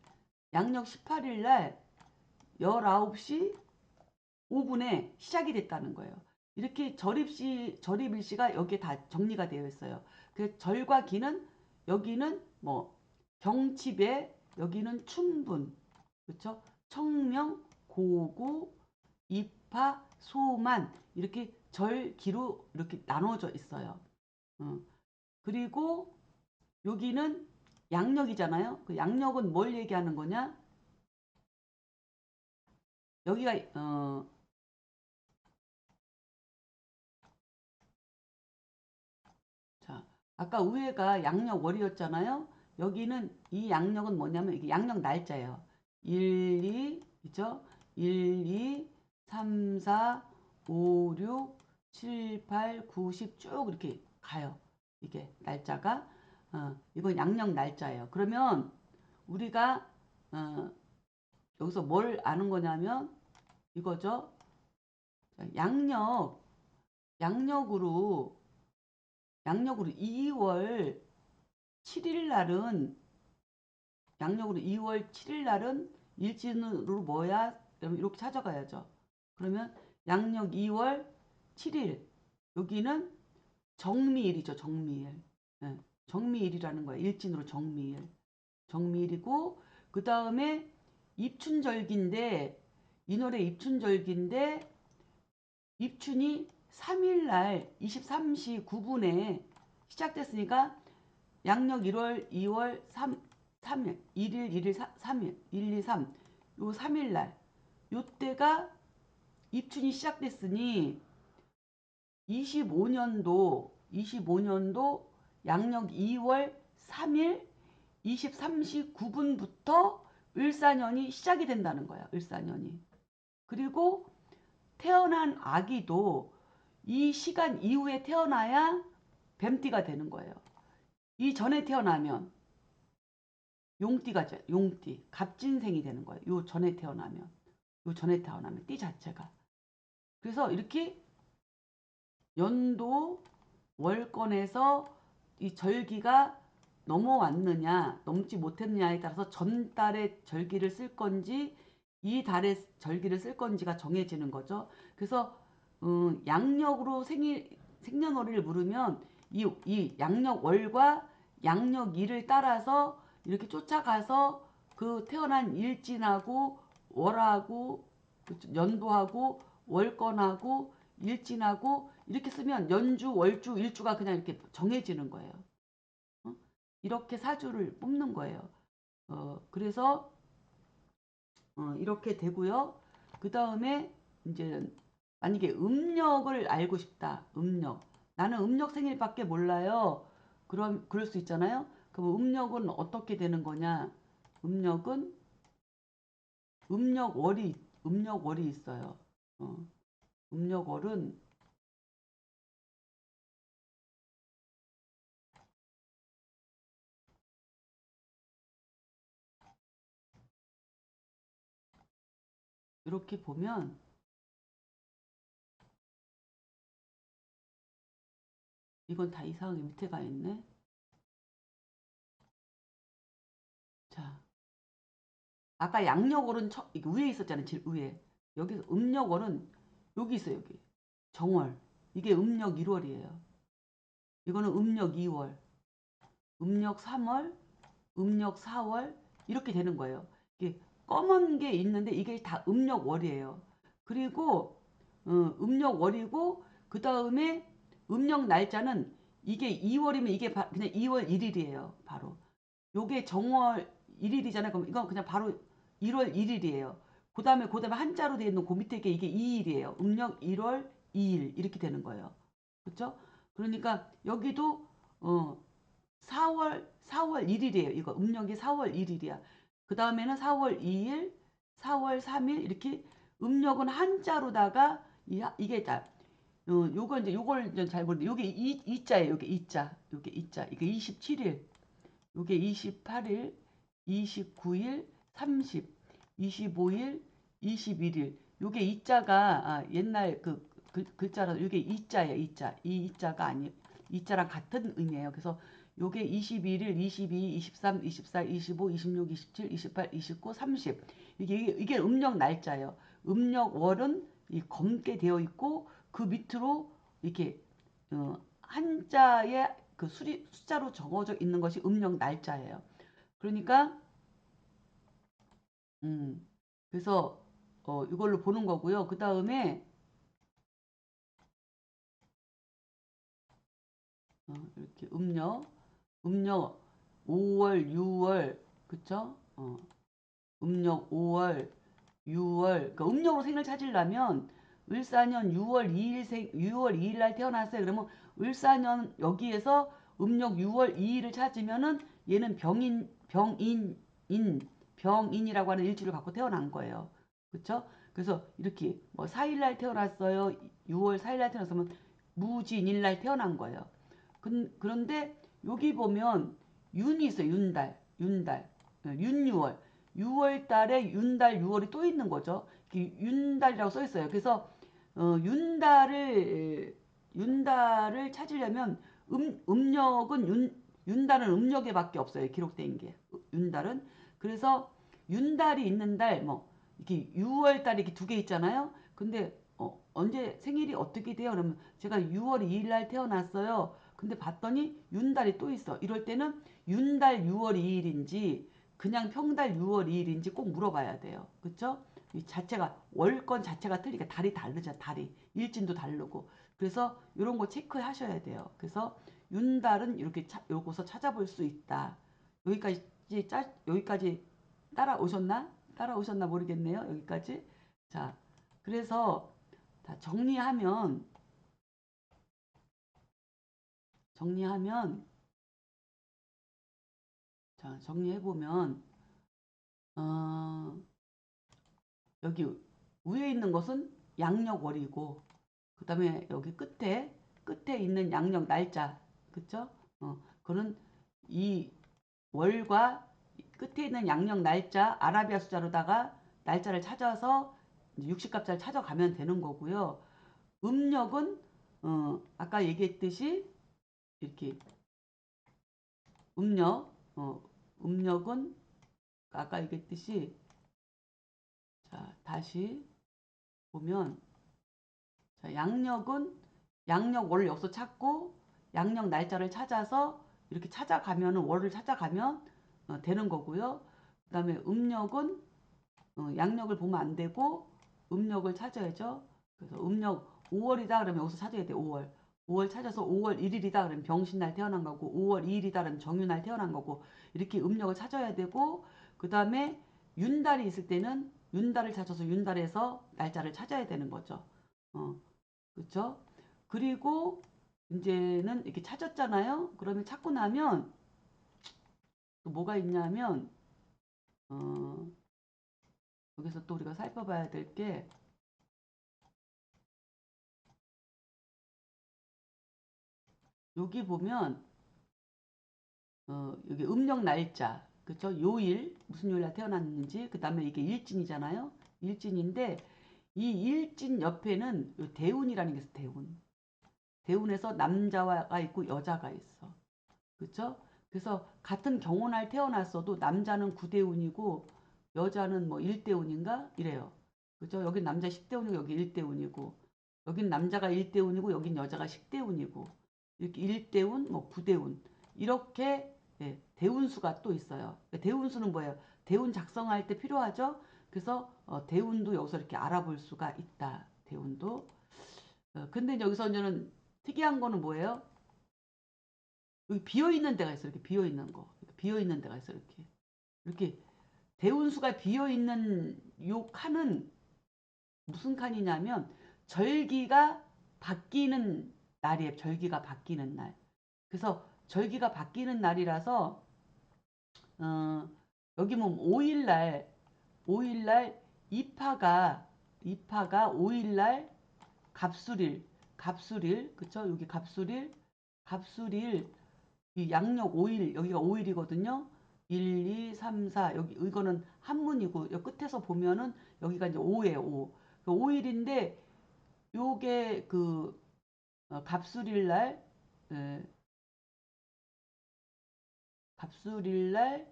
양력 18일날 19시 5분에 시작이 됐다는 거예요. 이렇게 절입일시가 여기에 다 정리가 되어 있어요. 그 절과 기는 여기는 뭐 경칩에 여기는 춘분, 그렇죠? 청명, 고구, 입하, 소만 이렇게 절기로 이렇게 나눠져 있어요. 그리고 여기는 양력이잖아요. 그 양력은 뭘 얘기하는 거냐? 여기가 자, 아까 위에가 양력월이었잖아요. 여기는 이 양력은 뭐냐면 이게 양력 날짜예요. 1, 2, 그죠? 1, 2, 3, 4, 5, 6, 7, 8, 9, 10 쭉 이렇게 가요. 이게 날짜가. 이건 양력 날짜예요. 그러면 우리가 어, 여기서 뭘 아는 거냐면 이거죠. 양력, 양력으로, 양력으로 2월 7일 날은, 양력으로 2월 7일 날은 일진으로 뭐야? 여러분 이렇게 찾아가야죠. 그러면 양력 2월 7일, 여기는 정미일이죠. 정미일. 예, 정미일이라는 거야. 일진으로 정미일. 정미일이고, 그 다음에 입춘절기인데, 이 노래 입춘절기인데, 입춘이 3일날 23시 9분에 시작됐으니까 양력 1월, 2월, 3일, 1일, 1일, 3일, 1, 2, 3, 요 3일날 요때가 입춘이 시작됐으니 25년도 양력 2월 3일 23시 9분부터 을사년이 시작이 된다는 거야. 을사년이. 그리고 태어난 아기도 이 시간 이후에 태어나야 뱀띠가 되는 거예요. 이 전에 태어나면 용띠가 죠. 용띠. 갑진생이 되는 거예요. 요 전에 태어나면. 요 전에 태어나면 띠 자체가. 그래서 이렇게 연도 월권에서 이 절기가 넘어왔느냐 넘지 못했느냐에 따라서 전달의 절기를 쓸 건지 이 달의 절기를 쓸 건지가 정해지는 거죠. 그래서 양력으로 생년월일을 물으면 이 양력월과 양력일을 따라서 이렇게 쫓아가서 그 태어난 일진하고 월하고 연도하고 월권하고 일진하고 이렇게 쓰면 연주, 월주, 일주가 그냥 이렇게 정해지는 거예요. 어? 이렇게 사주를 뽑는 거예요. 그래서 이렇게 되고요. 그 다음에 이제 만약에 음력을 알고 싶다. 음력. 나는 음력 생일밖에 몰라요. 그럼 그럴 수 있잖아요. 그럼 음력은 어떻게 되는 거냐? 음력은 음력월이 있어요. 어, 음력월은 이렇게 보면 이건 다 이상하게 밑에 가 있네. 자, 아까 양력월은 위에 있었잖아요. 제일 위에. 여기서 음력월은 여기 있어요. 여기. 정월. 이게 음력 1월이에요. 이거는 음력 2월, 음력 3월, 음력 4월 이렇게 되는 거예요. 이게 검은 게 있는데 이게 다 음력월이에요. 그리고 음력월이고 그 다음에 음력 날짜는 이게 2월이면 이게 그냥 2월 1일이에요. 바로. 요게 정월 1일이잖아요. 그럼 이건 그냥 바로 1월 1일이에요. 그 다음에 한자로 되어 있는 그 밑에 게 이게 2일이에요. 음력 1월 2일 이렇게 되는 거예요. 그렇죠? 그러니까 여기도 4월 1일이에요. 이거 음력이 4월 1일이야. 그 다음에는 4월 2일, 4월 3일 이렇게 음력은 한자로다가 이게 다 요거 이제 요걸 잘 모르는데 요게 이자예요. 요게 이자. 요게 이자. 이게 27일. 요게 28일, 29일, 30, 25일, 21일. 요게 이자가 옛날 글자라서 요게 이자예요. 이자. 이 이자가 아니 이자랑 같은 의미예요. 그래서 요게 21일, 22, 23, 24, 25, 26, 27, 28, 29, 30. 이게 음력 날짜예요. 음력월은 이 검게 되어 있고 그 밑으로 이렇게 한자에 그 숫자로 적어져 있는 것이 음력 날짜예요. 그러니까 음 그래서 이걸로 보는 거고요. 그 다음에 이렇게 이렇게 음력 5월, 6월, 그쵸? 음력 5월, 6월, 그러니까 음력으로 생을 찾으려면 을사년 6월 2일 6월 2일 날 태어났어요. 그러면 을사년 여기에서 음력 6월 2일을 찾으면은 얘는 병인이라고 하는 일주를 갖고 태어난 거예요. 그쵸? 그래서 이렇게 뭐 4일 날 태어났어요. 6월 4일 날 태어났으면 무진일 날 태어난 거예요. 그런데 여기 보면 윤이 있어요. 윤달, 윤6월. 6월 달에 윤달 6월이 또 있는 거죠. 윤달이라고 써 있어요. 그래서 윤달을 찾으려면 윤달은 음력에밖에 없어요. 기록된 게 윤달은. 그래서 윤달이 있는 달 뭐 이렇게 6월 달이 이렇게 두 개 있잖아요. 근데 언제 생일이 어떻게 돼요? 그러면 제가 6월 2일 날 태어났어요. 근데 봤더니 윤달이 또 있어. 이럴 때는 윤달 6월 2일인지 그냥 평달 6월 2일인지 꼭 물어봐야 돼요. 그쵸? 이 자체가 월권 자체가 틀리니까 달이 다르죠. 달이 일진도 다르고. 그래서 이런 거 체크하셔야 돼요. 그래서 윤달은 이렇게 요거서 찾아볼 수 있다. 여기까지 따라오셨나? 따라오셨나 모르겠네요. 여기까지. 자, 그래서 다 정리하면 자, 정리해보면 어, 여기 위에 있는 것은 양력월이고 그 다음에 여기 끝에 있는 양력 날짜 그쵸? 그는 이 월과 끝에 있는 양력 날짜 아라비아 숫자로다가 날짜를 찾아서 60갑자를 찾아가면 되는 거고요. 음력은 아까 얘기했듯이 이렇게 음력 음력은 아까 얘기했듯이 자 다시 보면 자, 양력 월을 여기서 찾고 양력 날짜를 찾아서 이렇게 찾아가면은 월을 찾아가면 되는 거고요. 그 다음에 음력은 양력을 보면 안 되고 음력을 찾아야죠. 그래서 음력 5월이다 그러면 여기서 찾아야 돼. 5월. 5월 찾아서 5월 1일이다 그러면 병신날 태어난 거고 5월 2일이다 그러면 정유날 태어난 거고 이렇게 음력을 찾아야 되고 그 다음에 윤달이 있을 때는 윤달을 찾아서 윤달에서 날짜를 찾아야 되는 거죠. 그렇죠? 그리고 이제는 이렇게 찾았잖아요. 그러면 찾고 나면 또 뭐가 있냐면 어, 여기서 또 우리가 살펴봐야 될 게 여기 보면 여기 음력 날짜 그렇죠? 요일 무슨 요일 날 태어났는지 그 다음에 이게 일진이잖아요. 일진인데 이 일진 옆에는 요 대운이라는 게 있어. 대운에서 남자가 있고 여자가 있어. 그렇죠? 그래서 같은 경혼날 태어났어도 남자는 9대운이고 여자는 뭐 1대운인가 이래요. 그죠? 여긴 남자 10대운이고 여기 1대운이고 여긴 남자가 1대운이고 여긴 여자가 10대운이고 이렇게 1대운 뭐 9대운 이렇게 예, 대운수가 또 있어요. 대운수는 뭐예요? 대운 작성할 때 필요하죠? 그래서 대운도 여기서 이렇게 알아볼 수가 있다. 대운도. 근데 여기서 저는 특이한 거는 뭐예요? 여기 비어 있는 데가 있어. 이렇게 비어 있는 거. 이렇게 비어 있는 데가 있어. 이렇게 대운수가 비어 있는 요 칸은 무슨 칸이냐면 절기가 바뀌는 날이에요. 절기가 바뀌는 날. 그래서 절기가 바뀌는 날이라서 어, 여기 뭐 5일날 이파가 5일날 갑술일 그쵸? 여기 갑술일 이 양력 5일 여기가 5일이거든요. 1, 2, 3, 4 여기 이거는 한문이고 여 끝에서 보면은 여기가 이제 5예요. 5. 5일인데 요게 그 갑술일 날 갑술일 날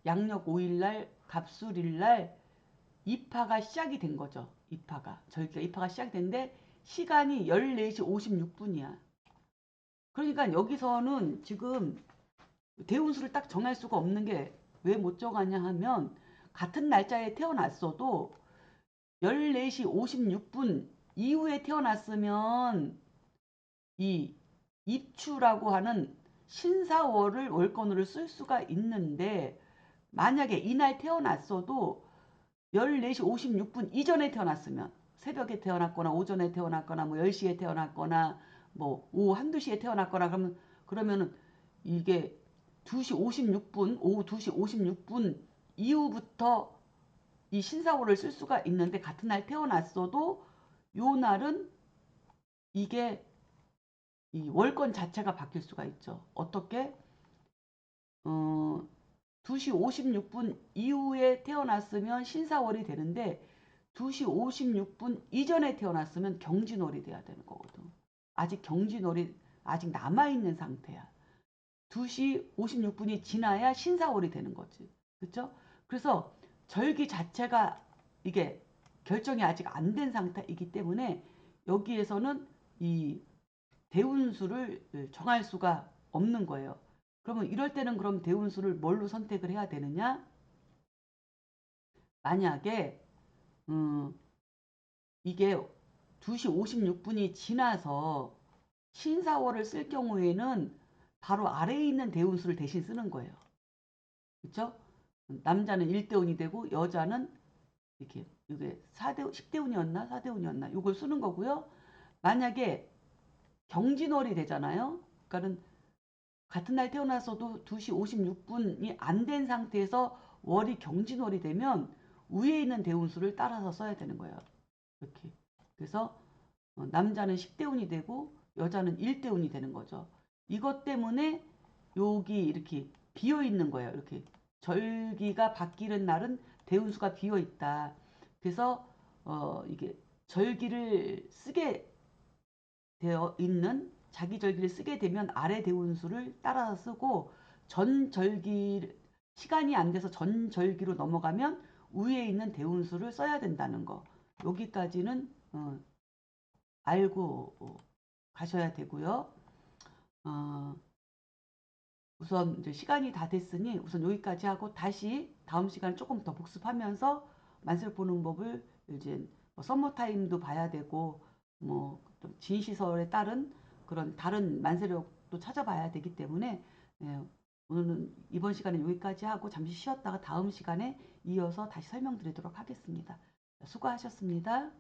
양력 5일 날 갑술일 날 입하가 시작이 된 거죠. 입하가 절기가 입하가 시작이 됐는데 시간이 14시 56분이야. 그러니까 여기서는 지금 대운수를 딱 정할 수가 없는 게 왜 못 정하냐 하면 같은 날짜에 태어났어도 14시 56분 이후에 태어났으면 이 입추라고 하는 신사월을 월권으로 쓸 수가 있는데 만약에 이날 태어났어도 14시 56분 이전에 태어났으면 새벽에 태어났거나 오전에 태어났거나 뭐 10시에 태어났거나 뭐 오후 1, 2시에 태어났거나 그러면은 이게 2시 56분 오후 2시 56분 이후부터 이 신사월을 쓸 수가 있는데 같은 날 태어났어도 요 날은 이게 이 월권 자체가 바뀔 수가 있죠. 어떻게? 2시 56분 이후에 태어났으면 신사월이 되는데 2시 56분 이전에 태어났으면 경진월이 돼야 되는 거거든. 아직 경진월이 아직 남아있는 상태야. 2시 56분이 지나야 신사월이 되는 거지. 그쵸? 그래서 절기 자체가 이게 결정이 아직 안 된 상태이기 때문에 여기에서는 이 대운수를 정할 수가 없는 거예요. 그러면 이럴 때는 그럼 대운수를 뭘로 선택을 해야 되느냐? 만약에 이게 2시 56분이 지나서 신사월을 쓸 경우에는 바로 아래에 있는 대운수를 대신 쓰는 거예요. 그렇죠? 남자는 1대운이 되고 여자는 이렇게 이게 10대운이었나 4대운이었나 이걸 쓰는 거고요. 만약에 경진월이 되잖아요. 그러니까는 같은 날 태어나서도 2시 56분이 안 된 상태에서 월이 경진월이 되면 위에 있는 대운수를 따라서 써야 되는 거예요. 이렇게. 그래서 남자는 10대운이 되고 여자는 1대운이 되는 거죠. 이것 때문에 여기 이렇게 비어 있는 거예요. 이렇게 절기가 바뀌는 날은 대운수가 비어 있다. 그래서 이게 절기를 쓰게 되어 있는 자기 절기를 쓰게 되면 아래 대운수를 따라서 쓰고 전 절기 시간이 안 돼서 전 절기로 넘어가면 위에 있는 대운수를 써야 된다는 거. 여기까지는 알고 가셔야 되고요. 어, 우선 이제 시간이 다 됐으니 우선 여기까지 하고 다시 다음 시간 조금 더 복습하면서 만세력 보는 법을 이제 뭐 썸머타임도 봐야 되고 뭐 진시설에 따른 그런 다른 만세력도 찾아봐야 되기 때문에 예, 오늘은 이번 시간에 여기까지 하고 잠시 쉬었다가 다음 시간에 이어서 다시 설명드리도록 하겠습니다. 수고하셨습니다.